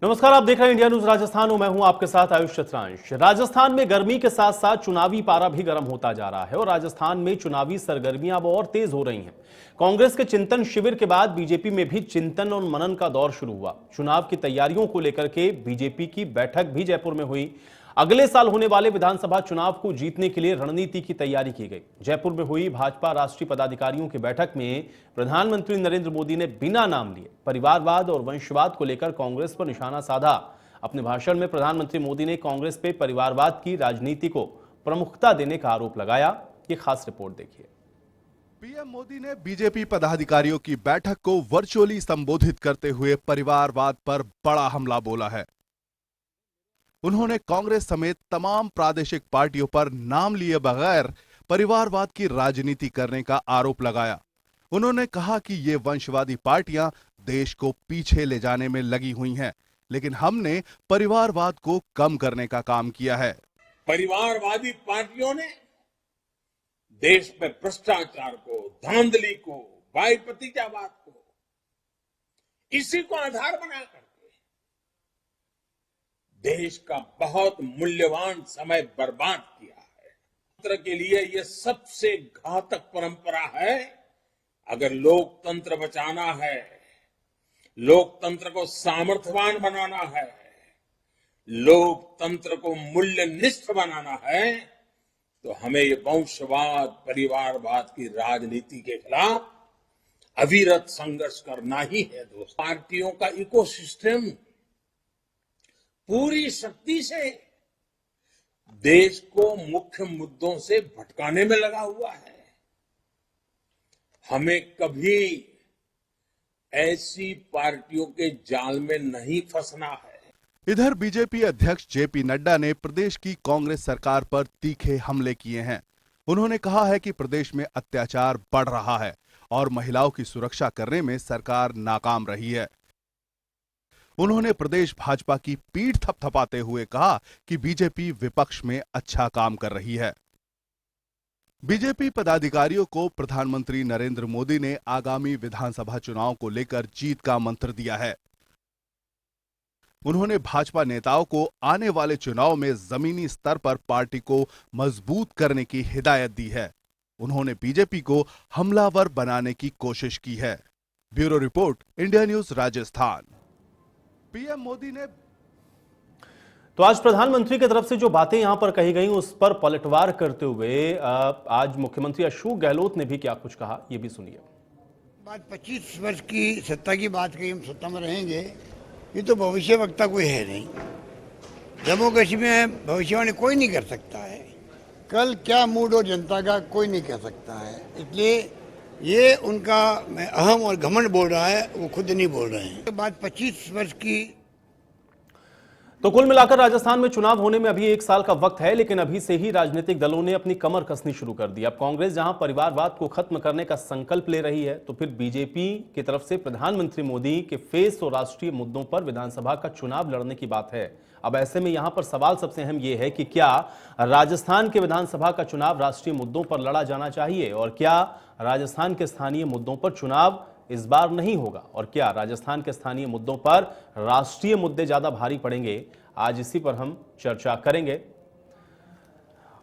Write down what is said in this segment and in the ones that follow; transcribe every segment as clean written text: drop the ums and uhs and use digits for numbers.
नमस्कार, आप देख रहे हैं इंडिया न्यूज राजस्थान और मैं हूं आपके साथ आयुष छत्रांश। राजस्थान में गर्मी के साथ साथ चुनावी पारा भी गर्म होता जा रहा है और राजस्थान में चुनावी सरगर्मियां अब और तेज हो रही हैं। कांग्रेस के चिंतन शिविर के बाद बीजेपी में भी चिंतन और मनन का दौर शुरू हुआ। चुनाव की तैयारियों को लेकर के बीजेपी की बैठक भी जयपुर में हुई। अगले साल होने वाले विधानसभा चुनाव को जीतने के लिए रणनीति की तैयारी की गई। जयपुर में हुई भाजपा राष्ट्रीय पदाधिकारियों की बैठक में प्रधानमंत्री नरेंद्र मोदी ने बिना नाम लिए परिवारवाद और वंशवाद को लेकर कांग्रेस पर निशाना साधा। अपने भाषण में प्रधानमंत्री मोदी ने कांग्रेस पे परिवारवाद की राजनीति को प्रमुखता देने का आरोप लगाया। ये खास रिपोर्ट देखिए। पीएम मोदी ने बीजेपी पदाधिकारियों की बैठक को वर्चुअली संबोधित करते हुए परिवारवाद पर बड़ा हमला बोला है। उन्होंने कांग्रेस समेत तमाम प्रादेशिक पार्टियों पर नाम लिए बगैर परिवारवाद की राजनीति करने का आरोप लगाया। उन्होंने कहा कि ये वंशवादी पार्टियां देश को पीछे ले जाने में लगी हुई हैं, लेकिन हमने परिवारवाद को कम करने का काम किया है। परिवारवादी पार्टियों ने देश में भ्रष्टाचार को, धांधली को, भाई भतीजावाद को, इसी को आधार बनाकर देश का बहुत मूल्यवान समय बर्बाद किया है। तंत्र के लिए यह सबसे घातक परंपरा है। अगर लोकतंत्र बचाना है, लोकतंत्र को सामर्थ्यवान बनाना है, लोकतंत्र को मूल्यनिष्ठ बनाना है, तो हमें ये वंशवाद, परिवारवाद की राजनीति के खिलाफ अविरत संघर्ष करना ही है। दोस्तों, पार्टियों का इकोसिस्टम पूरी शक्ति से देश को मुख्य मुद्दों से भटकाने में लगा हुआ है। हमें कभी ऐसी पार्टियों के जाल में नहीं फंसना है। इधर बीजेपी अध्यक्ष जेपी नड्डा ने प्रदेश की कांग्रेस सरकार पर तीखे हमले किए हैं। उन्होंने कहा है कि प्रदेश में अत्याचार बढ़ रहा है और महिलाओं की सुरक्षा करने में सरकार नाकाम रही है। उन्होंने प्रदेश भाजपा की पीठ थपथपाते हुए कहा कि बीजेपी विपक्ष में अच्छा काम कर रही है। बीजेपी पदाधिकारियों को प्रधानमंत्री नरेंद्र मोदी ने आगामी विधानसभा चुनाव को लेकर जीत का मंत्र दिया है। उन्होंने भाजपा नेताओं को आने वाले चुनाव में जमीनी स्तर पर पार्टी को मजबूत करने की हिदायत दी है। उन्होंने बीजेपी को हमलावर बनाने की कोशिश की है। Bureau report, India news Rajasthan. PM Modi ने तो आज प्रधानमंत्री की तरफ से जो बातें यहां पर कही गई उस पर पलटवार करते हुए आज मुख्यमंत्री अशोक गहलोत ने भी क्या कुछ कहा, ये भी सुनिए। बात 25 वर्ष की सत्ता की बात कही, हम सत्ता में रहेंगे, ये तो भविष्य वक्ता कोई है नहीं। जम्मू कश्मीर में भविष्यवाणी कोई नहीं कर सकता है। कल क्या मूड हो जनता का कोई नहीं कह सकता है। इसलिए ये उनका अहम और घमंड बोल रहा है, वो खुद नहीं बोल रहे हैं। बात 25 वर्ष की। तो कुल मिलाकर राजस्थान में चुनाव होने में अभी 1 साल का वक्त है, लेकिन अभी से ही राजनीतिक दलों ने अपनी कमर कसनी शुरू कर दी। अब कांग्रेस जहां परिवारवाद को खत्म करने का संकल्प ले रही है, तो फिर बीजेपी की तरफ से प्रधानमंत्री मोदी के फेस और राष्ट्रीय मुद्दों पर विधानसभा का चुनाव लड़ने की बात है। अब ऐसे में यहां पर सवाल सबसे अहम यह है कि क्या राजस्थान के विधानसभा का चुनाव राष्ट्रीय मुद्दों पर लड़ा जाना चाहिए, और क्या राजस्थान के स्थानीय मुद्दों पर चुनाव इस बार नहीं होगा, और क्या राजस्थान के स्थानीय मुद्दों पर राष्ट्रीय मुद्दे ज्यादा भारी पड़ेंगे। आज इसी पर हम चर्चा करेंगे।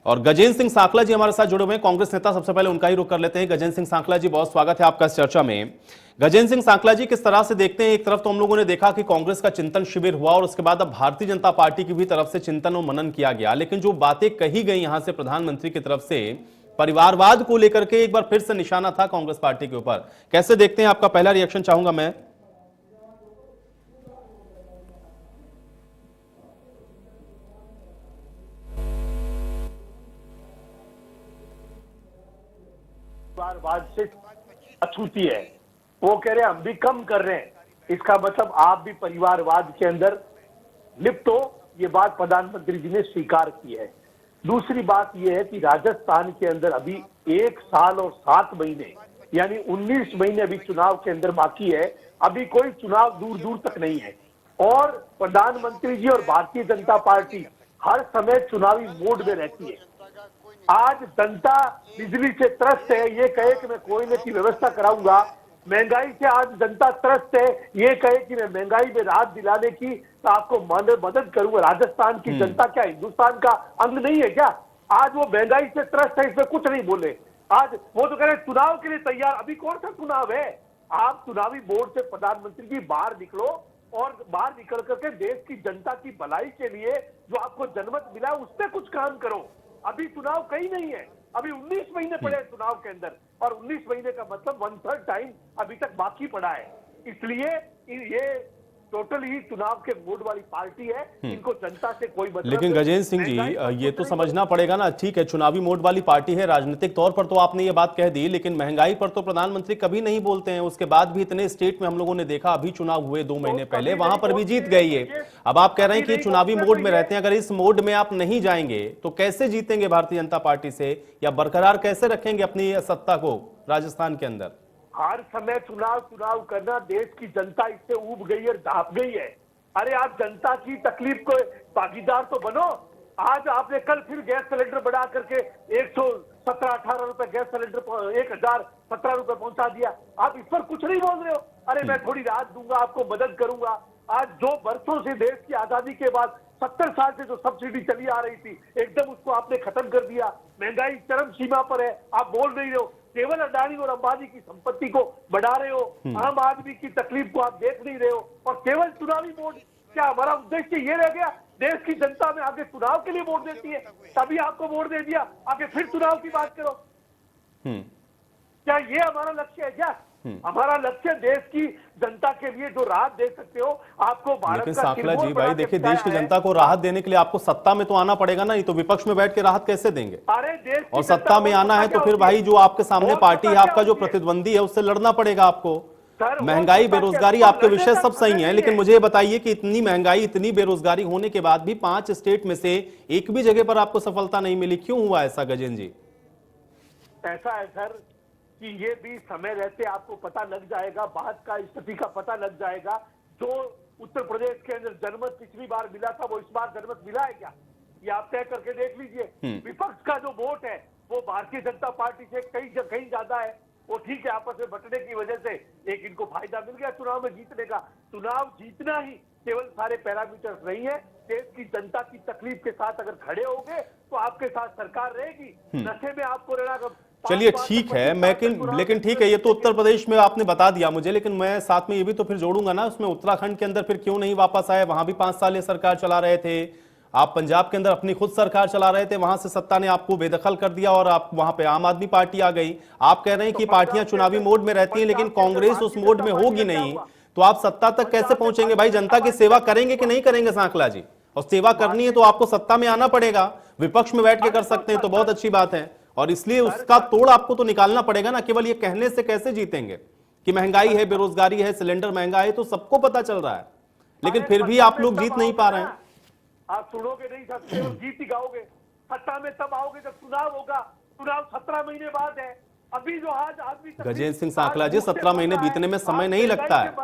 और गजेंद्र सिंह सांखला जी हमारे साथ जुड़े हुए हैं, कांग्रेस नेता। सबसे पहले उनका ही रुख कर लेते हैं। गजेंद्र सिंह सांखला जी, बहुत स्वागत है आपका इस चर्चा में। गजेंद्र सिंह सांखला जी, किस तरह से देखते हैं, एक तरफ तो हम लोगों ने देखा कि कांग्रेस का चिंतन शिविर हुआ और उसके बाद अब भारतीय जनता पार्टी की भी तरफ से चिंतन और मनन किया गया, लेकिन जो बातें कही गई यहां से प्रधानमंत्री की तरफ से परिवारवाद को लेकर के एक बार फिर से निशाना था कांग्रेस पार्टी के ऊपर, कैसे देखते हैं? आपका पहला रिएक्शन चाहूंगा मैं। परिवारवाद से अछूती है, वो कह रहे हैं हम भी कम कर रहे हैं। इसका मतलब आप भी परिवारवाद के अंदर लिप्त हो, ये बात प्रधानमंत्री जी ने स्वीकार की है। दूसरी बात यह है कि राजस्थान के अंदर अभी 1 साल और 7 महीने यानी 19 महीने अभी चुनाव के अंदर बाकी है। अभी कोई चुनाव दूर दूर तक नहीं है और प्रधानमंत्री जी और भारतीय जनता पार्टी हर समय चुनावी मोड में रहती है। आज जनता बिजली से त्रस्त है, ये कहे कि मैं कोयले की व्यवस्था कराऊंगा, महंगाई से आज जनता त्रस्त है, ये कहे कि मैं महंगाई में राहत दिलाने की तो आपको मदद करूंगा। राजस्थान की जनता क्या हिंदुस्तान का अंग नहीं है क्या? आज वो महंगाई से त्रस्त है, इसमें कुछ नहीं बोले। आज वो तो कह रहे चुनाव के लिए तैयार। अभी कौन सा चुनाव है? आप चुनावी बोर्ड से प्रधानमंत्री जी बाहर निकलो और बाहर निकल करके देश की जनता की भलाई के लिए जो आपको जनमत मिला उस पर कुछ काम करो। अभी चुनाव कहीं नहीं है, अभी 19 महीने पड़े हैं चुनाव के अंदर, और 19 महीने का मतलब 1/3 टाइम अभी तक बाकी पड़ा है। इसलिए ये टोटल ही चुनाव के मूड वाली पार्टी है, इनको जनता से कोई मतलब लेकिन नहीं। गजेंद्र सिंह जी, महंगाई ये तो समझना पड़ेगा ना, ठीक है चुनावी मोड वाली पार्टी है, राजनीतिक तौर पर तो आपने ये बात कह दी, लेकिन महंगाई पर तो प्रधानमंत्री कभी नहीं बोलते हैं। उसके बाद भी इतने स्टेट में हम लोगों ने देखा, अभी चुनाव हुए 2 महीने पहले, वहां पर भी जीत गई है। अब आप कह रहे हैं कि चुनावी मोड में रहते हैं, अगर इस मोड में आप नहीं जाएंगे तो कैसे जीतेंगे भारतीय जनता पार्टी से, या बरकरार कैसे रखेंगे अपनी सत्ता को राजस्थान के अंदर? हर समय चुनाव करना, देश की जनता इससे ऊब गई और ढाप गई है। अरे आप जनता की तकलीफ को भागीदार तो बनो। आज आपने कल फिर गैस सिलेंडर बढ़ा करके 117-18 रुपए गैस सिलेंडर 1017 रुपए पहुंचा दिया। आप इस पर कुछ नहीं बोल रहे हो। अरे मैं थोड़ी राहत दूंगा, आपको मदद करूंगा। आज जो बरसों से देश की आजादी के बाद 70 साल से जो सब्सिडी चली आ रही थी, एकदम उसको आपने खत्म कर दिया। महंगाई चरम सीमा पर है, आप बोल नहीं रहे हो। केवल अडानी और अंबानी की संपत्ति को बढ़ा रहे हो, आम आदमी की तकलीफ को आप देख नहीं रहे हो, और केवल चुनावी वोट। क्या हमारा उद्देश्य ये रह गया? देश की जनता में आगे चुनाव के लिए वोट देती है, तभी आपको वोट दे दिया, आगे फिर चुनाव की बात करो। क्या ये हमारा लक्ष्य है? क्या हमारा लक्ष्य देश की जनता के लिए जो राहत दे सकते हो आपको भारत लेकिन का सांखला सिंबल जी बना भाई, के देखिए दिखाया देश की है। जनता को राहत देने के लिए आपको सत्ता में तो आना पड़ेगा ना, नहीं तो विपक्ष में बैठ के राहत कैसे देंगे? अरे देश की और जनता सत्ता में को आना है पता तो क्या फिर भाई होती जो है? आपके सामने वोट पार्टी है, पता आपका क्या जो होती है? प्रतिद्वंदी है, उससे लड़ना पड़ेगा आपको। सर, वोट महंगाई, पता क्या बेरोजगारी, है? आपके लड़ने विषय का सब सही समय है, नहीं लेकिन है। मुझे ये बताइए कि इतनी महंगाई, इतनी बेरोजगारी होने के बाद भी 5 स्टेट में से एक भी जगह पर आपको सफलता नहीं मिली, क्यों हुआ ऐसा गजेंद्र जी? ऐसा है सर कि ये भी समय रहते आपको पता लग जाएगा, बात का स्थिति का पता लग जाएगा। जो उत्तर प्रदेश के अंदर जनमत पिछली बार मिला था, वो इस बार जनमत मिला है क्या? ये आप तय करके देख लीजिए। विपक्ष का जो वोट है वो भारतीय जनता पार्टी से कहीं ज्यादा है। वो ठीक है, आपस में बंटने की वजह से एक इनको फायदा मिल गया चुनाव में जीतने का। चुनाव जीतना ही केवल सारे पैरामीटर्स नहीं है। देश की जनता की तकलीफ के साथ अगर खड़े होंगे तो आपके साथ सरकार रहेगी। नशे में आपको रहना। चलिए ठीक है, लेकिन ठीक है, ये तो उत्तर प्रदेश में आपने बता दिया मुझे, लेकिन मैं साथ में ये भी तो फिर जोड़ूंगा ना उसमें, उत्तराखंड के अंदर फिर क्यों नहीं वापस आए? वहां भी 5 साल ये सरकार चला रहे थे। आप पंजाब के अंदर अपनी खुद सरकार चला रहे थे, वहां से सत्ता ने आपको बेदखल कर दिया और आप वहां पे आम आदमी पार्टी आ गई। आप कह रहे हैं कि पार्टियां चुनावी मोड में रहती हैं, लेकिन कांग्रेस उस मोड में होगी नहीं, तो आप सत्ता तक कैसे पहुंचेंगे भाई? जनता की सेवा करेंगे कि नहीं करेंगे सांखला जी? और सेवा करनी है तो आपको सत्ता में आना पड़ेगा। विपक्ष में बैठ के कर सकते हैं तो बहुत अच्छी बात है, और इसलिए उसका तोड़ आपको तो निकालना पड़ेगा ना। केवल ये कहने से कैसे जीतेंगे कि महंगाई है, बेरोजगारी है, सिलेंडर महंगा है, तो सबको पता चल रहा है, लेकिन फिर भी आप लोग जीत नहीं पा रहे हैं। आप सुनोगे नहीं सर, केवल गीत ही गाओगे। सत्ता में तब आओगे जब चुनाव होगा। चुनाव 17 महीने बाद है। अभी जो आज आदमी गजेंद्र सिंह सांखला जी, 17 महीने बीतने में समय नहीं लगता है।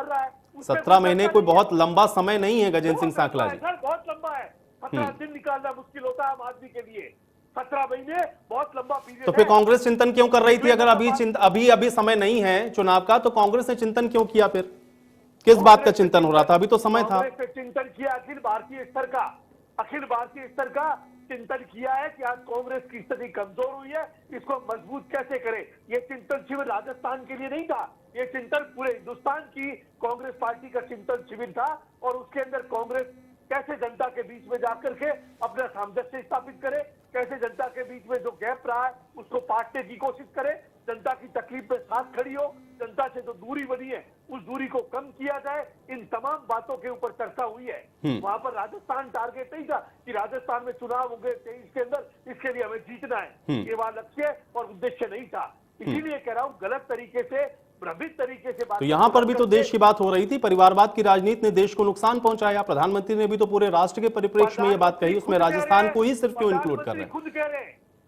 17 महीने कोई बहुत लंबा समय नहीं है गजेंद्र सिंह सांखला जी। सर बहुत लंबा है। 17 दिन निकालना मुश्किल होता है आम आदमी के लिए। 17 महीने बहुत लंबा पीरियड। तो फिर कांग्रेस चिंतन क्यों कर रही थी? अगर अभी समय नहीं है चुनाव का, तो कांग्रेस ने चिंतन क्यों किया? फिर किस बात का चिंतन हो रहा था? अभी तो समय था। कांग्रेस ने चिंतन किया, अखिल भारतीय स्तर का चिंतन किया है कि आज कांग्रेस की स्थिति कमजोर हुई है, इसको मजबूत कैसे करें। ये चिंतन शिविर राजस्थान के लिए नहीं था, ये चिंतन पूरे हिंदुस्तान की कांग्रेस पार्टी का चिंतन शिविर था। और उसके अंदर कांग्रेस कैसे जनता के बीच में जाकर के अपना सामंजस्य स्थापित करे, कैसे जनता के बीच में जो गैप रहा है उसको पाटने की कोशिश करे, जनता की तकलीफ में साथ खड़ी हो, जनता से जो दूरी बनी है उस दूरी को कम किया जाए। इन तमाम बातों के ऊपर चर्चा हुई है। वहां पर राजस्थान टारगेट नहीं था कि राजस्थान में चुनाव होंगे 23 के अंदर, इसके लिए हमें जीतना है। ये वहां लक्ष्य और उद्देश्य नहीं था। इसीलिए कह रहा हूं, गलत तरीके से, भ्रमित तरीके से बात। तो यहां पर भी तो देश की बात हो रही थी। परिवारवाद की राजनीति ने देश को नुकसान पहुंचाया। प्रधानमंत्री ने भी तो पूरे राष्ट्र के परिप्रेक्ष्य में ये बात कही, उसमें राजस्थान को ही सिर्फ क्यों इंक्लूड कर रहे हैं?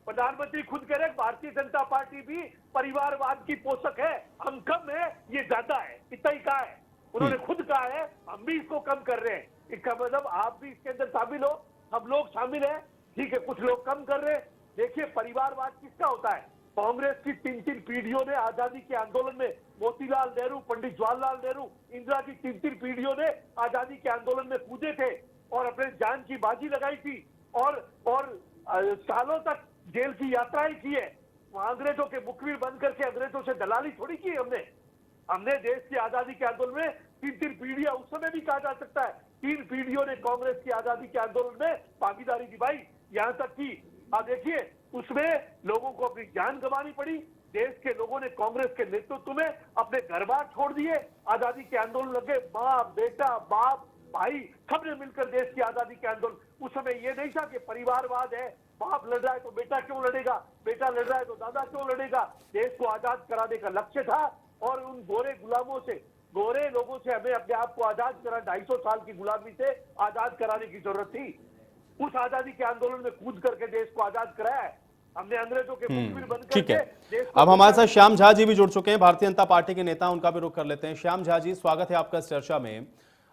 प्रधानमंत्री खुद कह रहे हैं भारतीय जनता पार्टी भी परिवारवाद की पोषक है। हम कम है, ये ज्यादा है, इतना ही कहा है उन्होंने, खुद कहा है। हम भी इसको कम कर रहे हैं। इसका मतलब आप भी इसके अंदर शामिल हो, सब लोग शामिल है। ठीक है, कुछ लोग कम कर रहे हैं। देखिए, परिवारवाद किसका होता है? कांग्रेस की 3 पीढ़ियों ने आजादी के आंदोलन में मोतीलाल नेहरू, पंडित जवाहरलाल नेहरू, इंदिरा की 3-3 पीढ़ियों ने आजादी के आंदोलन में कूदे थे और अपने जान की बाजी लगाई थी और सालों तक जेल की यात्राएं की है। वहां अंग्रेजों के मुखबिर बन करके अंग्रेजों से दलाली थोड़ी की हमने देश की आजादी के आंदोलन में 3-3 पीढ़ियां, उस समय भी कहा जा सकता है 3 पीढ़ियों ने कांग्रेस की आजादी के आंदोलन में भागीदारी निभाई, यहां तक कि आप देखिए उसमें लोगों को अपनी जान गंवानी पड़ी। देश के लोगों ने कांग्रेस के नेतृत्व में अपने घर बार छोड़ दिए, आजादी के आंदोलन लगे, माँ बेटा बाप भाई सबने मिलकर देश की आजादी के आंदोलन। उस समय ये नहीं था कि परिवारवाद है, बाप लड़ रहा है तो बेटा क्यों लड़ेगा, बेटा लड़ रहा है तो दादा क्यों लड़ेगा। देश को आजाद कराने का लक्ष्य था और उन गोरे गुलामों से, गोरे लोगों से हमें अपने आप को आजाद करा, 250 साल की गुलामी से आजाद कराने की जरूरत थी। उस आजादी के आंदोलन में कूद करके देश को आजाद कराया है हमने, अंग्रेजों के मुखबिर बन ठीक करके है। देश को। अब हमारे साथ श्याम झा जी भी जुड़ चुके हैं, भारतीय जनता पार्टी के नेता, उनका भी रुख कर लेते हैं। श्याम झा जी, स्वागत है आपका इस चर्चा में।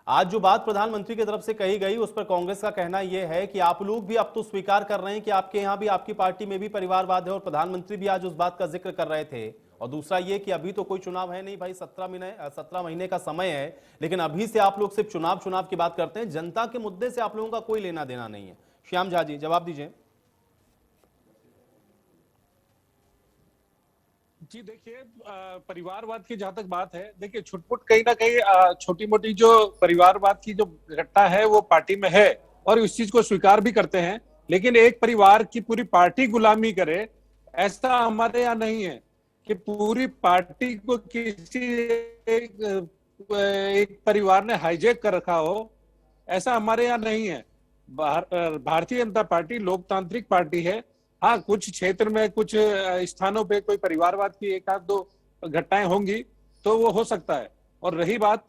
आज जो बात प्रधानमंत्री की तरफ से कही गई उस पर कांग्रेस का कहना यह है कि आप लोग भी अब तो स्वीकार कर रहे हैं कि आपके यहां भी, आपकी पार्टी में भी परिवारवाद है और प्रधानमंत्री भी आज उस बात का जिक्र कर रहे थे। और दूसरा ये कि अभी तो कोई चुनाव है नहीं भाई, 17 महीने का समय है, लेकिन अभी से आप लोग सिर्फ चुनाव की बात करते हैं, जनता के मुद्दे से आप लोगों का कोई लेना देना नहीं है। श्याम झा जी, जवाब दीजिए। जी देखिए, परिवारवाद की जहां तक बात है, देखिए छुटपुट कहीं ना कहीं छोटी मोटी जो परिवारवाद की जो घटना है वो पार्टी में है और इस चीज को स्वीकार भी करते हैं, लेकिन एक परिवार की पूरी पार्टी गुलामी करे ऐसा हमारे यहाँ नहीं है कि पूरी पार्टी को किसी एक परिवार ने हाईजैक कर रखा हो, ऐसा हमारे यहाँ नहीं है। भारतीय जनता पार्टी लोकतांत्रिक पार्टी है। हाँ, कुछ क्षेत्र में कुछ स्थानों पे कोई परिवारवाद की 1-2 घटनाएं होंगी तो वो हो सकता है। और रही बात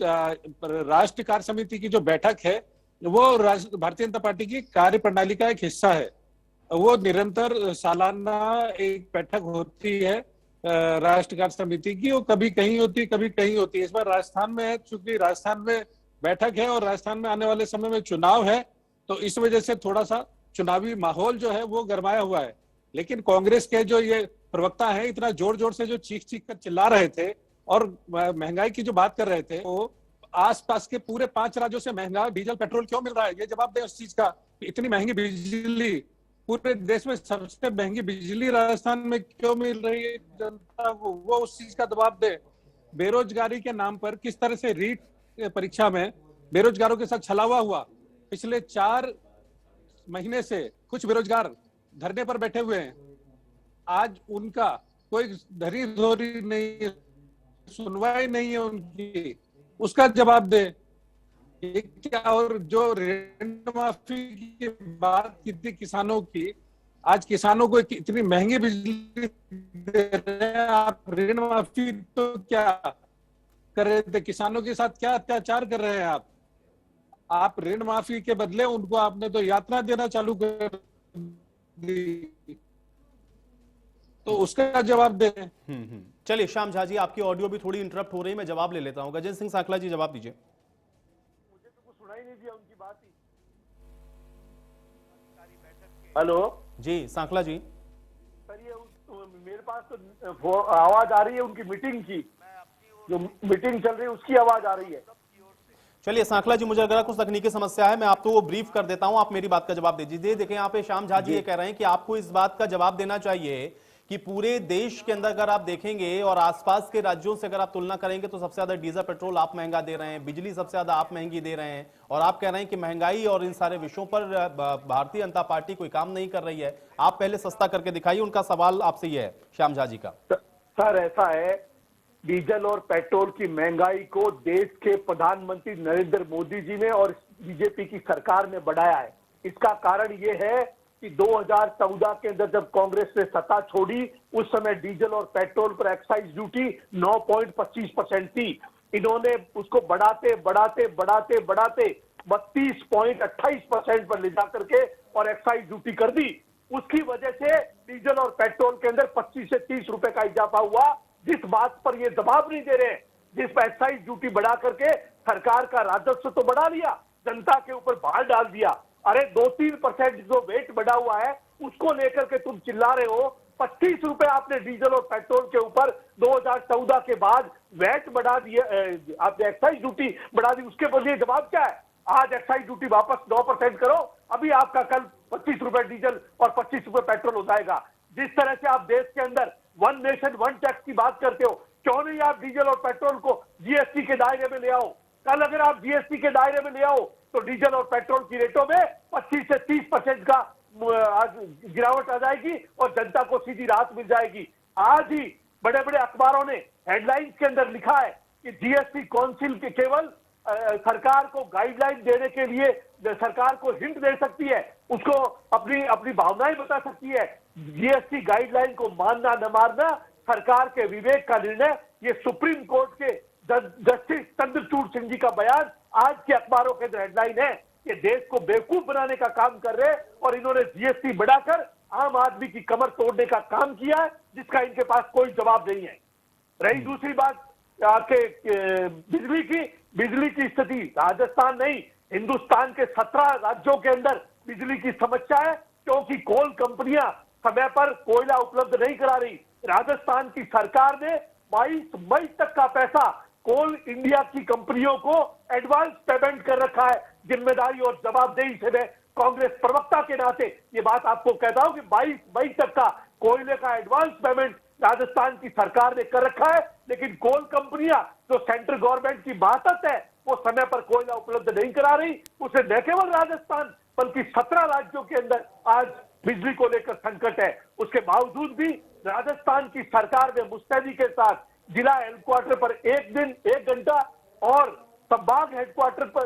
राष्ट्रीय कार्य समिति की जो बैठक है, वो भारतीय जनता पार्टी की कार्य प्रणाली का एक हिस्सा है। वो निरंतर सालाना एक बैठक होती है राष्ट्रीय कार्य समिति की, वो कभी कहीं होती कभी कहीं होती है। इस बार राजस्थान में है, चूंकि राजस्थान में बैठक है और राजस्थान में आने वाले समय में चुनाव है, तो इस वजह से थोड़ा सा चुनावी माहौल जो है वो गरमाया हुआ है। लेकिन कांग्रेस के जो ये प्रवक्ता है इतना जोर जोर से जो चीख कर चिल्ला रहे थे और महंगाई की जो बात कर रहे थे, वो आसपास के पूरे 5 राज्यों से महंगा डीजल पेट्रोल क्यों मिल रहा है, ये जवाब दें उस चीज का। इतनी महंगी बिजली, पूरे देश में सबसे महंगी बिजली राजस्थान में क्यों मिल रही है जनता को, वो उस चीज का जवाब दे। बेरोजगारी के नाम पर किस तरह से रीट परीक्षा में बेरोजगारों के साथ छलावा हुआ। पिछले 4 महीने से कुछ बेरोजगार धरने पर बैठे हुए हैं, आज उनका कोई धरी धोरी नहीं, सुनवाई नहीं है उनकी, उसका जवाब दे क्या। और जो ऋण माफी की बात की थी किसानों की, आज किसानों को इतनी महंगी बिजली दे रहे हैं, आप ऋण माफी तो क्या कर रहे थे, किसानों के साथ क्या अत्याचार कर रहे हैं आप ऋण माफी के बदले उनको आपने तो यात्रा देना चालू कर दी, तो उसका जवाब दे। चलिए श्याम झा जी, आपकी ऑडियो भी थोड़ी इंटरप्ट हो रही है, मैं जवाब ले लेता हूं। गजेंद्र सिंह सांखला जी, जवाब दीजिए। मुझे तो कुछ सुनाई नहीं दिया उनकी बात ही। हेलो जी सांखला जी। सर, ये मेरे पास तो आवाज आ रही है उनकी मीटिंग की, जो मीटिंग चल रही है उसकी आवाज आ रही है। चलिए सांखला जी, मुझे अगर कुछ तकनीकी समस्या है मैं आपको वो ब्रीफ कर देता हूं, आप मेरी बात का जवाब दीजिए। देखिए यहाँ पे श्याम झा जी ये कह रहे हैं कि आपको इस बात का जवाब देना चाहिए कि पूरे देश के अंदर अगर आप देखेंगे और आसपास के राज्यों से अगर आप तुलना करेंगे तो सबसे ज्यादा डीजल पेट्रोल आप महंगा दे रहे हैं, बिजली सबसे ज्यादा आप महंगी दे रहे हैं, और आप कह रहे हैं कि महंगाई और इन सारे विषयों पर भारतीय जनता पार्टी कोई काम नहीं कर रही है। आप पहले सस्ता करके दिखाइए, उनका सवाल आपसे ये है श्याम झा जी का। सर ऐसा है, डीजल और पेट्रोल की महंगाई को देश के प्रधानमंत्री नरेंद्र मोदी जी ने और बीजेपी की सरकार ने बढ़ाया है। इसका कारण ये है कि 2014 के अंदर जब कांग्रेस ने सत्ता छोड़ी, उस समय डीजल और पेट्रोल पर एक्साइज ड्यूटी 9.25% थी। इन्होंने उसको बढ़ाते बढ़ाते बढ़ाते बढ़ाते 32.28% पर ले जा करके और एक्साइज ड्यूटी कर दी। उसकी वजह से डीजल और पेट्रोल के अंदर 25 से 30 रुपए का इजाफा हुआ। जिस बात पर ये जवाब नहीं दे रहे, जिस पर एक्साइज ड्यूटी बढ़ा करके सरकार का राजस्व तो बढ़ा लिया, जनता के ऊपर भार डाल दिया। अरे 2-3% जो वेट बढ़ा हुआ है उसको लेकर के तुम चिल्ला रहे हो, 25 रुपए आपने डीजल और पेट्रोल के ऊपर 2014 के बाद वैट बढ़ा दिया, आपने एक्साइज ड्यूटी बढ़ा दी, उसके बदले जवाब क्या है? आज एक्साइज ड्यूटी वापस 9% करो, अभी आपका कल 25 रुपए डीजल और 25 रुपए पेट्रोल हो जाएगा। जिस तरह से आप देश के अंदर वन नेशन वन टैक्स की बात करते हो, क्यों नहीं आप डीजल और पेट्रोल को जीएसटी के दायरे में ले आओ? कल अगर आप जीएसटी के दायरे में ले आओ तो डीजल और पेट्रोल की रेटों में 25 से 30% का आज गिरावट आ जाएगी और जनता को सीधी राहत मिल जाएगी। आज ही बड़े बड़े अखबारों ने हेडलाइंस के अंदर लिखा है कि जीएसटी काउंसिल के केवल सरकार को गाइडलाइन देने के लिए सरकार को हिंट दे सकती है, उसको अपनी अपनी भावनाएं बता सकती है। जीएसटी गाइडलाइन को मानना न मानना सरकार के विवेक का निर्णय। ये सुप्रीम कोर्ट के जस्टिस चंद्रचूड़ सिंह जी का बयान आज के अखबारों के अंदर हेडलाइन है कि देश को बेवकूफ बनाने का काम कर रहे हैं और इन्होंने जीएसटी बढ़ाकर आम आदमी की कमर तोड़ने का काम किया है, जिसका इनके पास कोई जवाब नहीं है। रही दूसरी बात आपके बिजली की स्थिति, राजस्थान नहीं हिंदुस्तान के 17 राज्यों के अंदर बिजली की समस्या है, क्योंकि कोल कंपनियां समय पर कोयला उपलब्ध नहीं करा रही। राजस्थान की सरकार ने 22 मई तक का पैसा कोल इंडिया की कंपनियों को एडवांस पेमेंट कर रखा है। जिम्मेदारी और जवाबदेही से मैं कांग्रेस प्रवक्ता के नाते ये बात आपको कहता हूं कि 22 मई तक का कोयले का एडवांस पेमेंट राजस्थान की सरकार ने कर रखा है, लेकिन कोल कंपनियां जो सेंट्रल गवर्नमेंट की मातहत है वो समय पर कोयला उपलब्ध नहीं करा रही। उसे न केवल राजस्थान बल्कि 17 राज्यों के अंदर आज बिजली को लेकर संकट है। उसके बावजूद भी राजस्थान की सरकार ने मुस्तैदी के साथ जिला हेडक्वार्टर पर एक दिन 1 घंटा और संभाग हेडक्वार्टर पर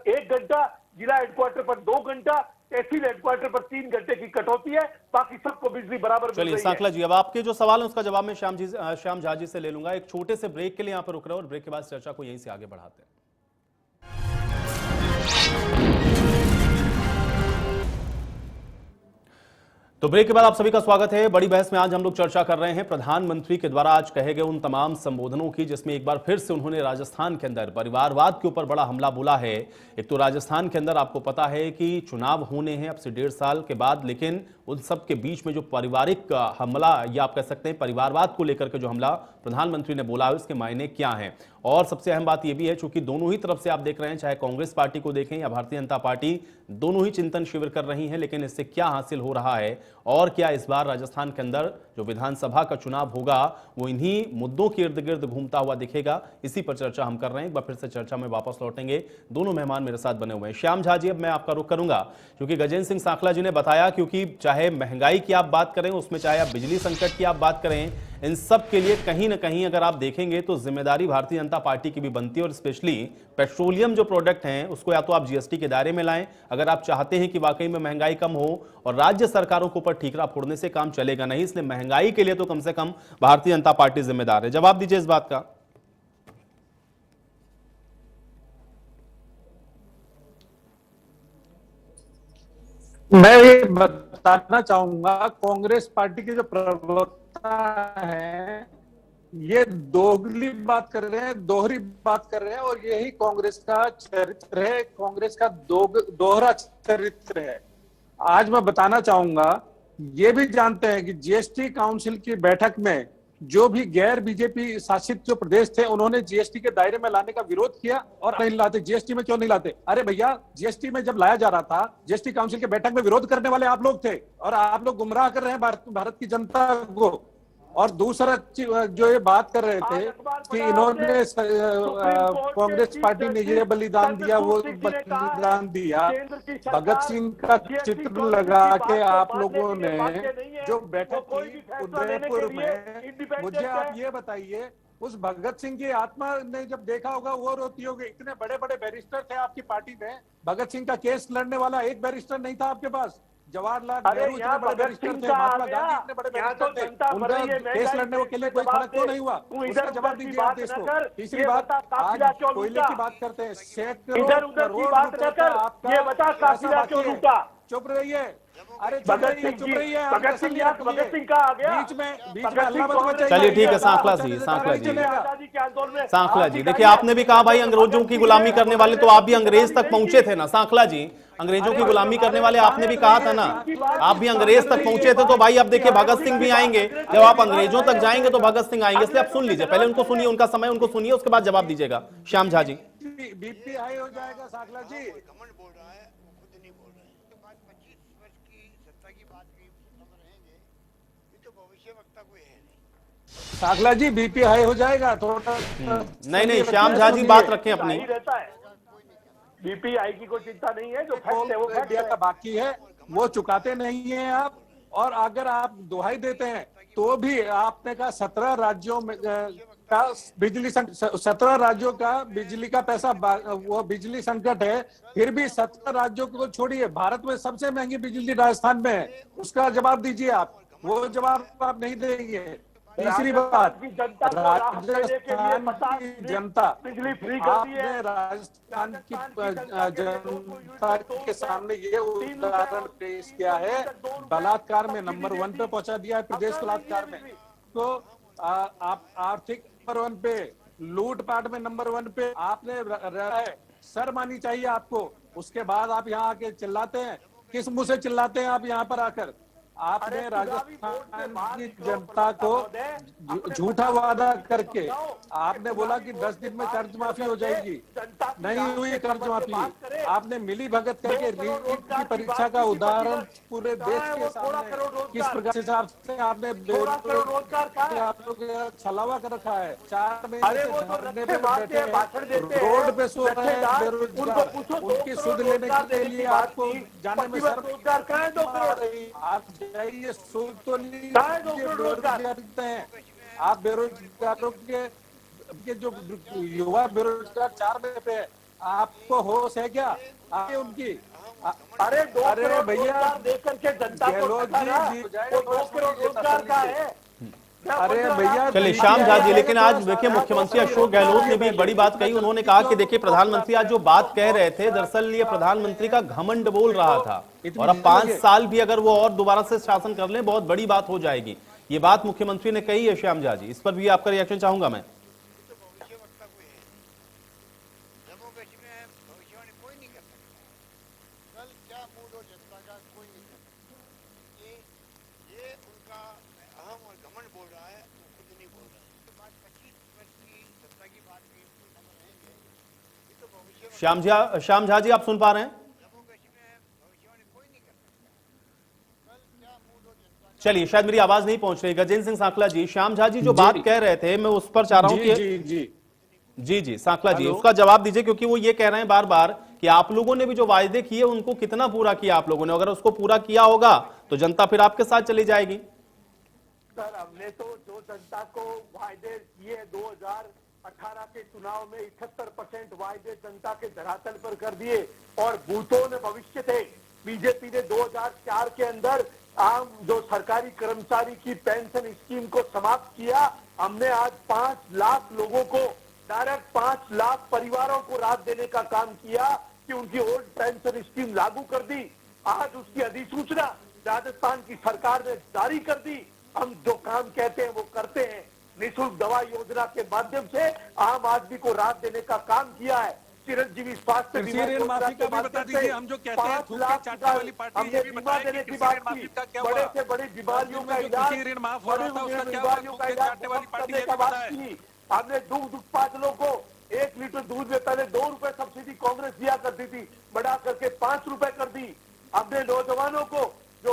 1 घंटा, जिला हेडक्वार्टर पर 2 घंटा, तहसील हेडक्वार्टर पर 3 घंटे की कटौती है, बाकी सबको बिजली बराबर मिल रही है। चलिए सांकला जी, अब आपके जो सवाल है उसका जवाब मैं श्याम झा जी से ले लूंगा। एक छोटे से ब्रेक के लिए यहाँ पर रुक रहे हैं और ब्रेक के बाद चर्चा को यहीं से आगे बढ़ाते हैं। तो ब्रेक के बाद आप सभी का स्वागत है। बड़ी बहस में आज हम लोग चर्चा कर रहे हैं प्रधानमंत्री के द्वारा आज कहे गए उन तमाम संबोधनों की, जिसमें एक बार फिर से उन्होंने राजस्थान के अंदर परिवारवाद के ऊपर बड़ा हमला बोला है। एक तो राजस्थान के अंदर आपको पता है कि चुनाव होने हैं अब से 1.5 साल के बाद, लेकिन उन सब के बीच में जो पारिवारिक हमला या आप कह सकते हैं परिवारवाद को लेकर के जो हमला प्रधानमंत्री ने बोला है उसके मायने क्या हैं। और सबसे अहम बात यह भी है, चूंकि दोनों ही तरफ से आप देख रहे हैं, चाहे कांग्रेस पार्टी को देखें या भारतीय जनता पार्टी, दोनों ही चिंतन शिविर कर रही हैं, लेकिन इससे क्या हासिल हो रहा है और क्या इस बार राजस्थान के अंदर जो विधानसभा का चुनाव होगा वो इन्हीं मुद्दों के इर्द गिर्द घूमता हुआ दिखेगा, इसी पर चर्चा हम कर रहे हैं। एक बार फिर से चर्चा में वापस लौटेंगे। दोनों मेहमान मेरे साथ बने हुए हैं। श्याम झा जी, अब मैं आपका रुख करूंगा, क्योंकि गजेंद्र सिंह सांकला जी ने बताया, क्योंकि चाहे महंगाई की आप बात करें, उसमें चाहे आप बिजली संकट की आप बात करें, इन सब के लिए कहीं ना कहीं अगर आप देखेंगे तो जिम्मेदारी भारतीय जनता पार्टी की भी बनती है। और स्पेशली पेट्रोलियम जो प्रोडक्ट हैं उसको या तो आप जीएसटी के दायरे में लाएं, अगर आप चाहते हैं कि वाकई में महंगाई कम हो, और राज्य सरकारों के ऊपर ठीकरा फोड़ने से काम चलेगा नहीं। इसलिए महंगाई के लिए तो कम से कम भारतीय जनता पार्टी जिम्मेदार है। जवाब दीजिए इस बात का। मैं ये बताना चाहूंगा, कांग्रेस पार्टी के जो प्रवक्ता है ये दोगली बात कर रहे हैं, दोहरी बात कर रहे हैं, और यही कांग्रेस का चरित्र है, कांग्रेस का दोहरा चरित्र है। आज मैं बताना चाहूंगा, ये भी जानते हैं कि जीएसटी काउंसिल की बैठक में जो भी गैर बीजेपी शासित जो प्रदेश थे उन्होंने जीएसटी के दायरे में लाने का विरोध किया और नहीं लाते। जीएसटी में क्यों नहीं लाते? अरे भैया, जीएसटी में जब लाया जा रहा था, जीएसटी काउंसिल के बैठक में विरोध करने वाले आप लोग थे, और आप लोग गुमराह कर रहे हैं भारत की जनता को। और दूसरा जो ये बात कर रहे थे कि इन्होंने कांग्रेस पार्टी ने ये बलिदान दिया, वो बलिदान दिया, भगत सिंह का चित्र लगा के आप लोगों ने जो बैठक की उदयपुर में, मुझे आप ये बताइए, उस भगत सिंह की आत्मा ने जब देखा होगा वो रोती होगी। इतने बड़े बड़े बैरिस्टर थे आपकी पार्टी में, भगत सिंह का केस लड़ने वाला एक बैरिस्टर नहीं था आपके पास। जवाहरलाल नेहरू इतने बड़े बैरिस्टर थे, महात्मा गांधी इतने बड़े बैरिस्टर थे, उनका केस लड़ने के लिए कोई फर्क क्यों नहीं हुआ? उसका जवाब दीजिए आप देश को। तीसरी बात, आज कोयले की बात करते हैं, सैकड़ों करोड़ रुपए का आपका, चुप रहिए, अरे भगत सिंह चुप जी, रही है, भगत सिंह यहाँ भगत सिंह कहाँ आ गया? बीच में भगत हल्ला सिंह मत कांग्रेस मचाइए। चलिए ठीक है, का सांखला चलेगा। जी, सांखला जी। आजादी के आंदोलन में सांखला आप जी, भी देखिए गाइए। आपने भी कहा भाई अंग्रेजों भगत की सिंह गुलामी ने करने वाले तो आप भी अंग्रेज तक पहुंचे थे ना सांखला जी, अंग्रेजों की गुलामी करने वाले आपने भी कहा था ना, आप भी अंग्रेज तक पहुंचे थे। तो भाई अब देखिए भगत सिंह भी आएंगे, जब आप अंग्रेजों तक जाएंगे तो भगत सिंह आएंगे, इसलिए आप सुन लीजिए, पहले उनको सुनिए, उनका समय उनको सुनिए, उसके बाद जवाब दीजिएगा। श्याम झा जी, बीपी हाई हो जाएगा सांखला जी। घमंड बोल रहा है, वो खुद नहीं बोल रहे हैं। तो बात 25 वर्ष की सत्ता की बात कही, हम रहेंगे, ये तो भविष्य वक्ता कोई है नहीं। सांखला जी बीपी हाई हो जाएगा थोड़ा। नहीं, श्याम झा जी बात रखें अपनी। ही रहता है, बीपीआई की कोई चिंता नहीं है, जो फैक्ट है वो फैक्ट इंडिया है। का बाकी है वो चुकाते नहीं है आप। और अगर आप दुहाई देते हैं तो भी आपने कहा 17 राज्यों में का बिजली 17 राज्यों का बिजली का पैसा वो बिजली संकट है, फिर भी 17 राज्यों को छोड़िए, भारत में सबसे महंगी बिजली राजस्थान में है, उसका जवाब दीजिए आप। वो जवाब आप नहीं देंगे। तीसरी बात, की जनता को राहत देने के लिए राजस्थान की जनता, बिजली फ्री कर दी है। आपने राजस्थान की जनता के सामने ये उदाहरण पेश किया है, बलात्कार में नंबर 1 पे पहुंचा दिया है प्रदेश बलात्कार में। तो आप आर्थिक नंबर 1 पे, लूटपाट में नंबर 1 पे आपने रहा है, शर्म आनी चाहिए आपको। उसके बाद आप यहाँ आके चिल्लाते हैं, किस मुंह से चिल्लाते हैं आप यहाँ पर आकर? आपने राजस्थान की जनता को झूठा वादा करके आपने बोला कि 10 दिन में कर्ज माफी हो जाएगी, नहीं हुई कर्ज माफी। आपने मिली भगत करके रीट की परीक्षा का उदाहरण पूरे देश के सामने किस प्रकार से आपने छलावा कर रखा है। 4 महीने से धरने पे बैठे हैं, रोड पे सो रहे हैं बेरोजगार, उनकी सुध लेने के लिए आपको जाने में शर्म आ रही। आप ये सोच तो नहीं बेरोजगार हैं आप, बेरोजगारों के जो युवा बेरोजगार 4 महीने पे, आपको होश है क्या आगे उनकी? अरे भैया देकर के जनता को गहलोत 2 करोड़ रोजगार का है। अरे भैया चलिए श्याम झा जी, लेकिन आज देखिए मुख्यमंत्री अशोक गहलोत ने भी एक बड़ी बात कही। उन्होंने कहा कि देखिए प्रधानमंत्री आज जो बात कह रहे थे, दरअसल ये प्रधानमंत्री का घमंड बोल रहा था, और अब 5 साल भी अगर वो और दोबारा से शासन कर ले बहुत बड़ी बात हो जाएगी। ये बात मुख्यमंत्री ने कही है श्याम झा जी, इस पर भी आपका रिएक्शन चाहूंगा मैं। जम्मू कश्मीर में भविष्यवाणी कोई नहीं कर सकता, कल क्या मूड हो जनता का कोई नहीं कर सकता। ये उनका अहम और घमंड बोल रहा है, वो खुद नहीं बोल रहा है। तो बात 25 वर्ष की सत्ता की बात कही, हम रहेंगे, ये तो भविष्य श्याम झा जी आप सुन पा रहे हैं? जम्मू कश्मीर में भविष्यवाणी कोई नहीं कर सकता, कल क्या मूड हो जनता का। चलिए, शायद मेरी आवाज नहीं पहुंच रही। गजेंद्र सिंह सांखला जी, श्याम झा जी जो बात कह रहे थे, मैं उस पर चाह रहा हूं कि जी सांखला जी उसका जवाब दीजिए, क्योंकि वो ये कह रहे हैं बार बार कि आप लोगों ने भी जो वायदे किए उनको कितना पूरा किया आप लोगों ने, अगर उसको पूरा किया होगा तो जनता फिर आपके साथ चली जाएगी। सर, हमने तो जो जनता को वायदे किए 2018 के चुनाव में 71% वायदे जनता के धरातल पर कर दिए, और बूथों ने भविष्य थे। बीजेपी ने 2004 के अंदर आम जो सरकारी कर्मचारी की पेंशन स्कीम को समाप्त किया। हमने आज 5 लाख लोगों को, डायरेक्ट 5 लाख परिवारों को राहत देने का काम किया कि उनकी ओल्ड पेंशन स्कीम लागू कर दी। आज उसकी अधिसूचना राजस्थान की सरकार ने जारी कर दी। हम जो काम कहते हैं वो करते हैं। निःशुल्क दवा योजना के माध्यम से आम आदमी को राहत देने का काम किया है। चिरंजीवी स्वास्थ्य बीमा योजना के माध्यम से 5 लाख हमने बीमा देने की बात की। बड़े से बड़ी बीमारियों का इलाज, बड़ी बीमारियों का इलाज करने की बात की। हमने दूध उत्पादकों को 1 लीटर दूध में पहले 2 रुपए सब्सिडी कांग्रेस दिया करती थी, बढ़ा करके 5 रुपए कर दी। हमने नौजवानों को जो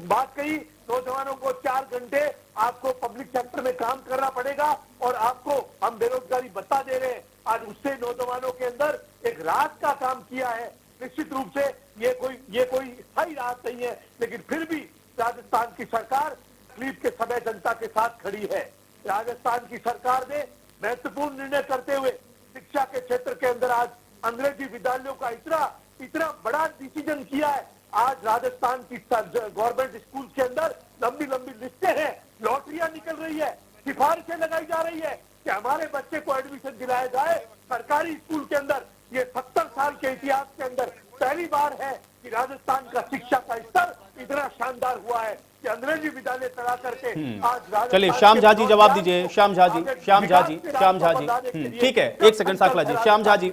बात कही, नौजवानों को 4 घंटे आपको पब्लिक सेक्टर में काम करना पड़ेगा और आपको हम बेरोजगारी भत्ता दे रहे हैं। आज उससे नौजवानों के अंदर एक राहत का काम किया है। निश्चित रूप से ये कोई स्थायी राहत नहीं है, लेकिन फिर भी राजस्थान की सरकार तकलीफ के समय जनता के साथ खड़ी है। राजस्थान की सरकार ने महत्वपूर्ण निर्णय करते हुए शिक्षा के क्षेत्र के अंदर आज अंग्रेजी विद्यालयों का इतना बड़ा डिसीजन किया है। आज राजस्थान की गवर्नमेंट स्कूल के अंदर लंबी लंबी लिस्टें हैं, लॉटरियां निकल रही है, सिफारिशें लगाई जा रही है कि हमारे बच्चे को एडमिशन दिलाया जाए सरकारी स्कूल के अंदर। ये 70 साल के इतिहास के अंदर पहली बार है कि राजस्थान का शिक्षा का स्तर इतना शानदार हुआ है कि अंग्रेजी विद्यालय चला करके आज राजस्थान चलिए के श्याम झा जी जवाब नौजवान दीजिए। श्याम झा जी, आगे श्याम झा जी, विकास के श्याम झा रास्ते जी, पर लाने के लिए ठीक है, एक सेकंड साकला जी, श्याम झा जी,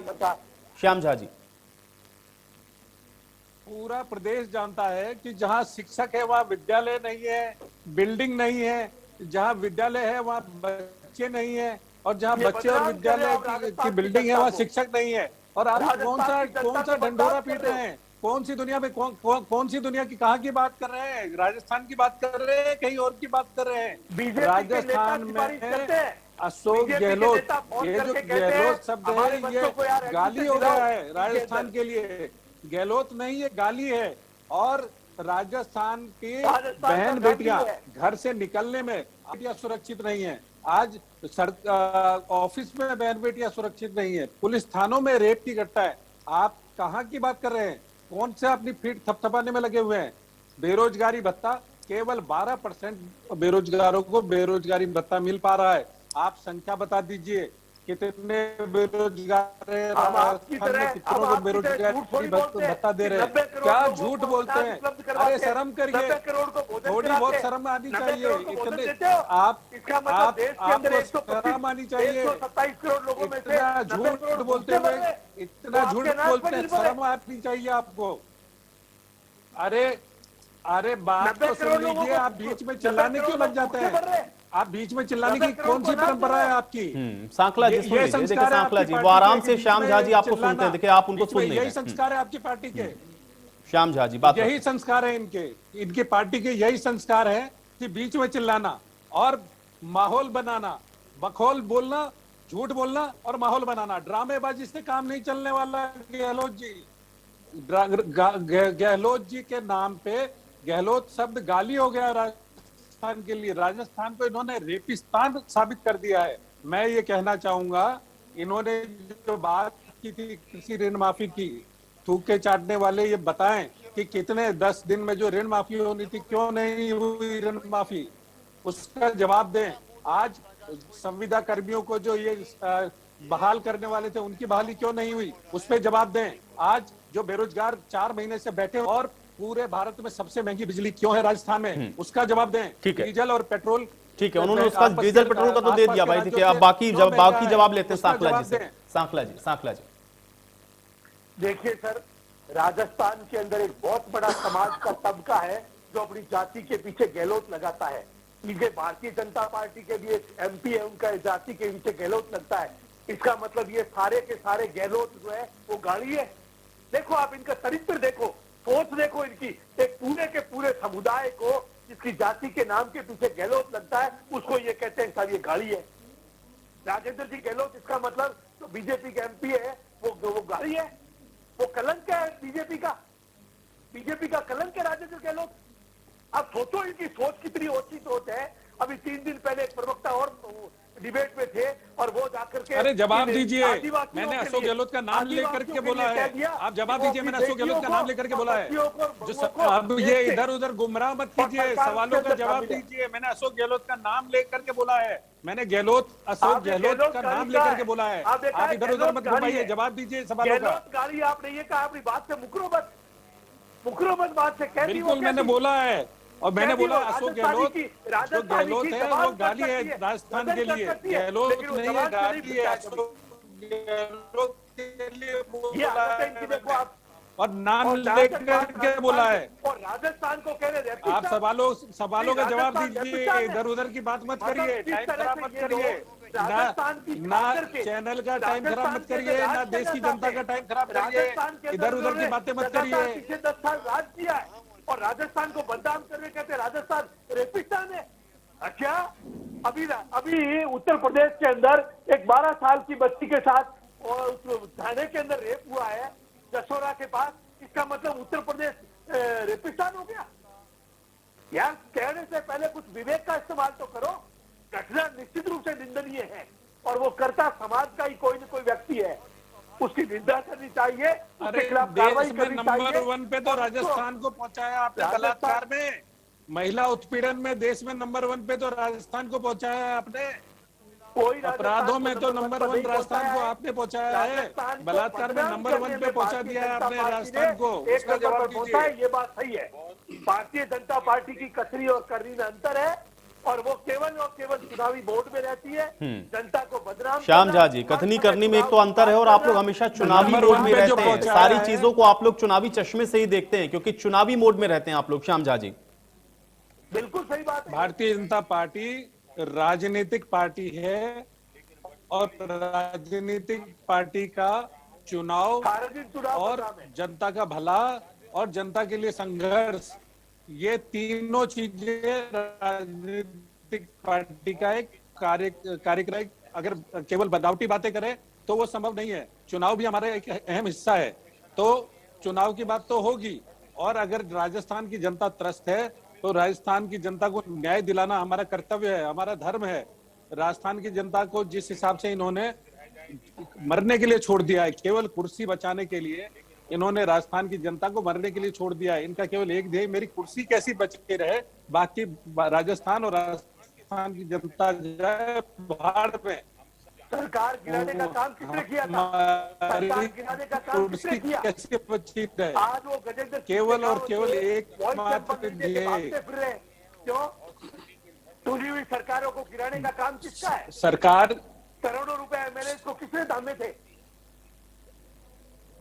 श्याम झा जी। पूरा प्रदेश जानता है कि जहां शिक्षक है वहां विद्यालय नहीं है, बिल्डिंग नहीं है, जहां विद्यालय है वहां बच्चे नहीं है, और जहां ये बच्चे और बदनाम विद्यालय कर रहे हो की राजस्थान की बिल्डिंग है जनता वहां को। शिक्षक नहीं है। और आप राजस्थान कौन सा की जनता को ढंढोरा बदनाम पीट कर रहे रहे हैं? कौन सी दुनिया में कौन सी दुनिया की कहाँ की बात कर रहे हैं? राजस्थान की बात कर रहे हैं, कहीं और की बात कर रहे हैं? बीजेपी के राजस्थान नेता सिफारिश करते में हैं। अशोक बीजेपी के गहलोत, नेता फोन ये जो करके कहते हैं, गहलोत शब्द हमारे है बच्चों को यार ये एडमिशन गाली हो दिलाओ गया है इसके राजस्थान अंदर। के लिए। गहलोत नहीं, ये गाली है। और राजस्थान की राजस्थान का बहन गाली बेटियां है। घर से निकलने में बेटियां सुरक्षित नहीं है। आज ऑफिस में बहन बेटियां सुरक्षित नहीं है। पुलिस थानों में रेप की घटना है। आप कहाँ की बात कर रहे हैं? कौन से अपनी पीठ थपथपाने में लगे हुए हैं? बेरोजगारी भत्ता केवल 12% बेरोजगारों को बेरोजगारी भत्ता मिल पा रहा है। आप संख्या बता दीजिए कितने बेरोजगार हैं हम आपकी राजस्थान में, तरह कितनों को झूठ थोड़ी बेरोजगारी बोलते हैं भत्ता दे रहे हैं? 90 करोड़ क्या लोगों झूठ को बोलते रोजगार हैं? उपलब्ध करवाते अरे हैं। शर्म करिए, 90 करोड़ को भोजन थोड़ी कराते बहुत हैं। शर्म आनी 90 चाहिए। करोड़ को भोजन इतने देते हो। आप इसका मतलब देश के अंदर आपको शर्म आनी चाहिए। 127 करोड़ लोगों में से इतना 90 झूठ करोड़ बोलते भूखे हुए, मर रहे। इतना तो झूठ आपके अनाज बोलते पर हैं, निर्भर है। शर्म आनी चाहिए आपको। अरे बात 90 तो करोड़ सुन लोगों लीजिए। को- आप बीच में चिल्लाने 90 क्यों करोड़ लग जाते भूखे मर रहे हैं? हैं। आप बीच में चिल्लाने 90 की करोड़ कौन सी को नाम परंपरा है दे रहे हैं। आपकी? सांकला जी ये सुन लीजिए। देखिए संस्कार है सांकला आपकी जी वो पार्टी आराम के से बीच श्याम में झा जी आपको चिल्लाना। सुनते हैं। देखिए आप उनको बीच में सुन नहीं यही रहे। संस्कार है आपकी पार्टी के। श्याम झा जी बात यही संस्कार है इनके पार्टी के यही संस्कार है कि बीच में चिल्लाना और माहौल बनाना, बखौल बोलना, झूठ बोलना और माहौल बनाना। ड्रामेबाजी से काम नहीं चलने वाला। गहलोत जी के नाम पे गहलोत शब्द गाली हो गया राजस्थान के लिए। राजस्थान को इन्होंने रेपिस्तान साबित कर दिया है। मैं ये कहना चाहूंगा, इन्होंने जो बात की थी कृषि ऋण माफी की, थूके चाटने वाले ये बताएं कि कितने 10 दिन में जो ऋण माफी होनी थी क्यों नहीं हुई ऋण माफी, उसका जवाब दें। आज संविदा कर्मियों को जो ये बहाल करने वाले थे उनकी बहाली क्यों नहीं हुई, उस पर जवाब दें। आज जो बेरोजगार 4 महीने से बैठे और पूरे भारत में सबसे महंगी बिजली क्यों है राजस्थान में, उसका जवाब दें। ठीक है। डीजल और पेट्रोल, ठीक है, उन्होंने उसका डीजल पेट्रोल का तो दे दिया भाई। देखिए अब बाकी जवाब लेते हैं सांकला जी से। सांकला जी देखिए सर, राजस्थान के अंदर एक बहुत बड़ा समाज का तबका है जो अपनी जाति के पीछे गहलोत लगाता है। ये भारतीय जनता पार्टी के भी एक एमपी है, उनका जाति के पीछे गहलोत लगता है। इसका मतलब ये सारे के सारे गहलोत जो है वो गाड़ी है। देखो आप इनका चरित्र देखो, सोच देखो इनकी। एक पूरे के पूरे समुदाय को जिसकी जाति के नाम के पीछे गहलोत लगता है उसको ये कहते हैं सर ये गाड़ी है। राजेंद्र जी गहलोत, इसका मतलब तो बीजेपी के एमपी है वो गाड़ी है, वो कलंक है बीजेपी का कलंक है राजेंद्र गहलोत। अब सोचो इनकी सोच कितनी ओछी सोच है। अभी 3 दिन पहले एक प्रवक्ता और डिबेट में थे और वो जाकर के अरे जवाब दीजिए। आदिवासियों मैंने के अशोक लिए- गहलोत का नाम लेकर के आदिवासियों बोला लिए है। कह दिया आप जवाब कि वो दीजिए। मैंने अपनी अशोक गहलोत का बेटियों नाम को, लेकर के बोला है। बच्चियों को, जो बहुओं को अब ये बेचते। इधर उधर गुमराह मत कीजिए, सरकार सवालों के का अंदर जवाब शामिल है। दीजिए। मैंने अशोक गहलोत का नाम लेकर के बोला है। मैंने अशोक आपने गहलोत का गाली नाम कहा लेकर के है। बोला है। आपने कहा आप है इधर उधर गहलोत मत गाली घुमाइए, है। जवाब दीजिए सवालों का। गहलोत गाली आपने ये कहा, अपनी बात से मुकरो मत बात से कह दी। बिल्कुल मैंने बोला है। और मैंने कहती बोला वो अशोक राजस्थानी की- गहलोत राजस्थानी की है जबान वो कर गाली है सकती है, राजस्थान वजन के कर लिए। सकती है, गहलोत लेकिन वो नहीं है, जबान से नहीं गाली है। बिका कभी। अशोक गहलोत के लिए ये बोला आदतें इनकी देखो है आप। और नाम और लेकर के बोला है। और राजस्थान को कह रहे हैं आप सवालों का जवाब राजस्थान दीजिए। रेपिस्तान है। इधर उधर की बात मत मतलब करिए, किस टाइम तरह खराब से मत ये करिए। लोग राजस्थान की ना खास करके चैनल का टाइम खराब मत राजस्थान के करिए, ना राज देश की करना जनता का चाहते टाइम हैं। खराब करिए। राजस्थान के अंदर इधर उधर की उन्होंने बातें मत लगातार करिए। पिछले 10 साल राज किया है और राजस्थान को बदनाम करके कहते हैं राजस्थान रेपिस्तान है। अच्छा, अभी उत्तर प्रदेश के अंदर एक 12 साल की बच्ची के साथ और उस थाने के अंदर रेप हुआ है जसोरा के पास। इसका मतलब उत्तर प्रदेश रेपिस्तान हो गया? यार कहने से पहले कुछ विवेक का इस्तेमाल तो करो। घटना निश्चित रूप से निंदनीय है और वो करता समाज का ही कोई न कोई व्यक्ति है, उसकी निंदा करनी चाहिए, उसके अरे खिलाफ देश कार्रवाई में करनी नंबर चाहिए। 1 पे तो और उसको- राजस्थान को पहुंचाया आपने। राजस्थान- बलात्कार में, महिला उत्पीड़न में देश में नंबर 1 पे तो राजस्थान को पहुंचाया आपने। कोई अपराधों में तो नंबर 1 नहीं राजस्थान पहुंचा को है। आपने पहुंचाया है, राजस्थान को बलात्कार में बदनाम नंबर 1 करने पे में पहुंचा भारतीय दिया है जनता आपने पार्टी राजस्थान ने को, एक उसका नंबर जवाब पर पहुंचा है, दीजिए। ये बात सही है। भारतीय जनता पार्टी की कथनी और करनी में अंतर है, और वो केवल और केवल चुनावी बोर्ड में रहती है, जनता को बदनाम श्याम करना, झा जी, हर कथनी समय करनी में एक तो चुनाव की अंतर है और बात आप लोग करना। हमेशा चुनावी नंबर मोड 1 में पे जो रहते हैं। पहुंचाया सारी है, चीजों को आप लोग चुनावी चश्मे से ही देखते हैं क्योंकि चुनावी मोड में रहते हैं आप लोग। श्याम झा जी, बिल्कुल सही बात है। भारतीय जनता पार्टी राजनीतिक पार्टी है और राजनीतिक पार्टी का चुनाव सारा दिन चुनाव और प्रोग्राम है। जनता का भला और जनता के लिए संघर्ष, ये तीनों चीजें राजनीतिक पार्टी का एक कार्यक्रम। अगर केवल बनावटी बातें करें तो वो संभव नहीं है। चुनाव भी हमारा एक अहम हिस्सा है, तो चुनाव की बात तो होगी। और अगर राजस्थान की जनता त्रस्त है तो राजस्थान की जनता को न्याय दिलाना हमारा कर्तव्य है, हमारा धर्म है। राजस्थान की जनता को जिस हिसाब से इन्होंने मरने के लिए छोड़ दिया है, केवल कुर्सी बचाने के लिए इन्होंने राजस्थान की जनता को मरने के लिए छोड़ दिया है। इनका केवल एक ध्येय, मेरी कुर्सी कैसी बच के रहे, बाकी राजस्थान और राजस्थान की जनता जाए भाड़ में। सरकार गिराने का काम किसने किया था? सरकार गिराने का काम किसने किया? कैसे बची रहे? आज वो गजेंद्र केवल और केवल एक मात्र ध्येय। क्यों? टूटी हुई सरकारों को गिराने का काम किसका है? सरकार करोड़ों रुपए एमएलए को किसने दामे थे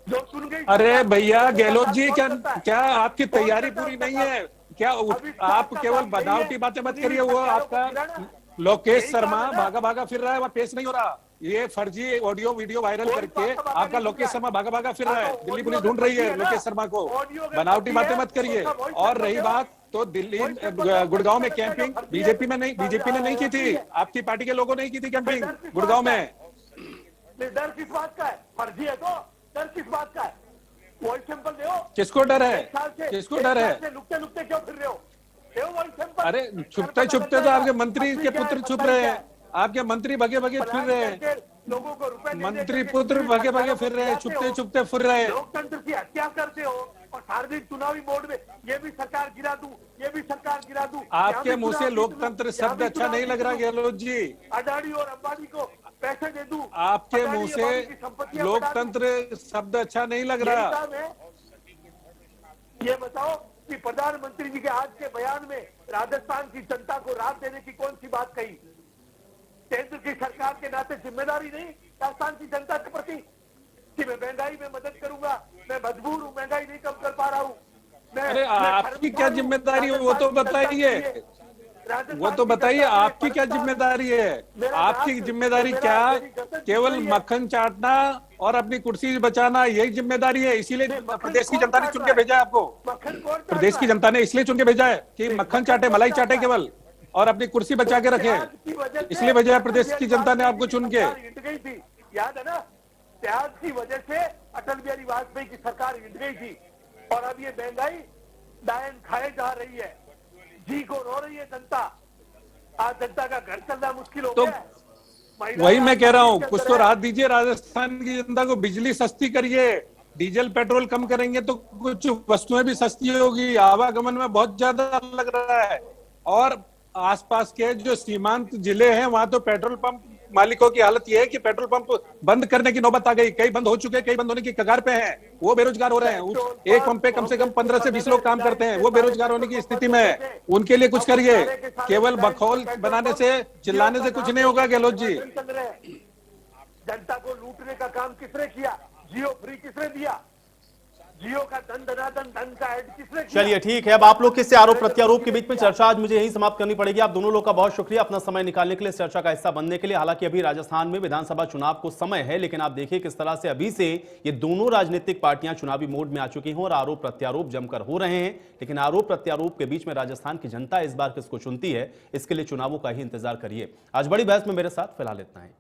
जो सुन गई? अरे भैया गहलोत जी, कौन क्या करता है? क्या आपकी कौन तैयारी करता है पूरी उसका नहीं काम? है क्या? अभी आप का केवल काम नहीं बनावटी है। बातें मत टूटी करिए। हुई वो सरकारों को आपका गिराना। लोकेश यही शर्मा काम है ना। भागा भागा फिर रहा है, वह पेश नहीं हो रहा। ये फर्जी ऑडियो वीडियो वायरल कोई करके भागा भागा आपका नहीं लोकेश किया। शर्मा भागा भागा फिर रहा है। हाँ, तो दिल्ली ऑडियो पुलिस में ढूंढ रही है फर्जी है ना। लोकेश शर्मा को। ऑडियो में बनावटी फर्जी बातें है, मत करिए। तो वही और सब रही बोलो। बात तो दिल्ली वही सब बोलो। गुड़गांव में जो कैंपिंग फर्जी है, बीजेपी ने नहीं की थी, आपकी पार्टी के लोगों ने नहीं की थी कैंपिंग गुड़गांव में। डर किस बात का है? फर्जी है तो डर किस बात का है? वही सैंपल दो। किसको डर है? एक साल से किसको डर है? लुकते लुकते क्यों फिर रहे हो? दो वही सैंपल। अरे छुपते छुपते तो आपके मंत्री के पुत्र छुप रहे हैं। आपके मंत्री भगे भगे फिर रहे हैं। लोगों को रुपए मंत्री पुत्र भगे भगे फिर रहे हैं, छुपते छुपते फिर रहे हैं। लोकतंत्र की हत्या करते हो और सार्वजनिक चुनावी बोर्ड में ये भी सरकार गिरा दूं, ये भी सरकार गिरा दूं। आपके मुंह से लोकतंत्र शब्द अच्छा नहीं लग रहा गहलोत जी। अडानी और अंबानी को पैसे दे दूं। आपके मुंह से लोकतंत्र शब्द अच्छा नहीं लग रहा। ये बताओ कि प्रधानमंत्री जी के आज के बयान में राजस्थान की जनता को राहत देने की कौन सी बात कही? केंद्र की सरकार के नाते जिम्मेदारी नहीं राजस्थान की जनता के प्रति कि मैं महंगाई में मदद करूंगा, मैं मजबूर हूं, महंगाई नहीं कम कर पा रहा हूं। अरे आपकी क्या जिम्मेदारी है वो तो बताइए। वो तो बताइए आपकी क्या जिम्मेदारी है? आपकी जिम्मेदारी क्या? केवल मक्खन चाटना और अपनी कुर्सी बचाना, यही जिम्मेदारी है। इसीलिए प्रदेश की जनता ने चुन के भेजा है आपको। प्रदेश की जनता ने इसलिए चुन के भेजा है कि मक्खन चाटे, मलाई चाटे केवल, और अपनी कुर्सी बचा के रखे। इसलिए भेजा है प्रदेश की जनता ने आपको चुन के। याद है ना, प्याज की वजह से अटल बिहारी वाजपेयी की सरकार हिट गई थी और अब ये महंगाई डायन खाए जा रही है, जी को रो रही है जनता। आज जनता का घर चलना मुश्किल हो तो गया है। वही मैं कह रहा हूँ, कुछ तो राहत दीजिए राजस्थान की जनता को। बिजली सस्ती करिए, डीजल पेट्रोल कम करेंगे तो कुछ वस्तुएं भी सस्ती होगी। आवागमन में बहुत ज्यादा लग रहा है। और आसपास के जो सीमांत जिले हैं वहां तो पेट्रोल पंप मालिकों की हालत यह है कि पेट्रोल पंप बंद करने की नौबत आ गई। कई बंद हो चुके हैं, कई बंद होने की कगार पे हैं। वो बेरोजगार हो रहे हैं। एक पंप पे कम से कम 15 से 20 लोग काम करते हैं, वो बेरोजगार होने की स्थिति में है। उनके लिए कुछ करिए। केवल बखौल बनाने से, चिल्लाने से कुछ नहीं होगा गहलोत जी। जनता को लूटने का काम किसने किया? जियो फ्री किसने दिया? जियो का धन का ऐड किसने किया? चलिए ठीक है, अब आप लोग किससे आरोप प्रत्यारोप के बीच में चर्चा आज मुझे यही समाप्त करनी पड़ेगी। आप दोनों लोग का बहुत शुक्रिया अपना समय निकालने के लिए, चर्चा का हिस्सा बनने के लिए। हालांकि अभी राजस्थान में विधानसभा चुनाव को समय है, लेकिन आप देखिए किस तरह से अभी से ये दोनों राजनीतिक पार्टियां चुनावी मोड में आ चुकी हैं और आरोप प्रत्यारोप जमकर हो रहे हैं। लेकिन आरोप प्रत्यारोप के बीच में राजस्थान की जनता इस बार किसको चुनती है, इसके लिए चुनावों का ही इंतजार करिए। आज बड़ी बहस में मेरे साथ फिलहाल इतना है।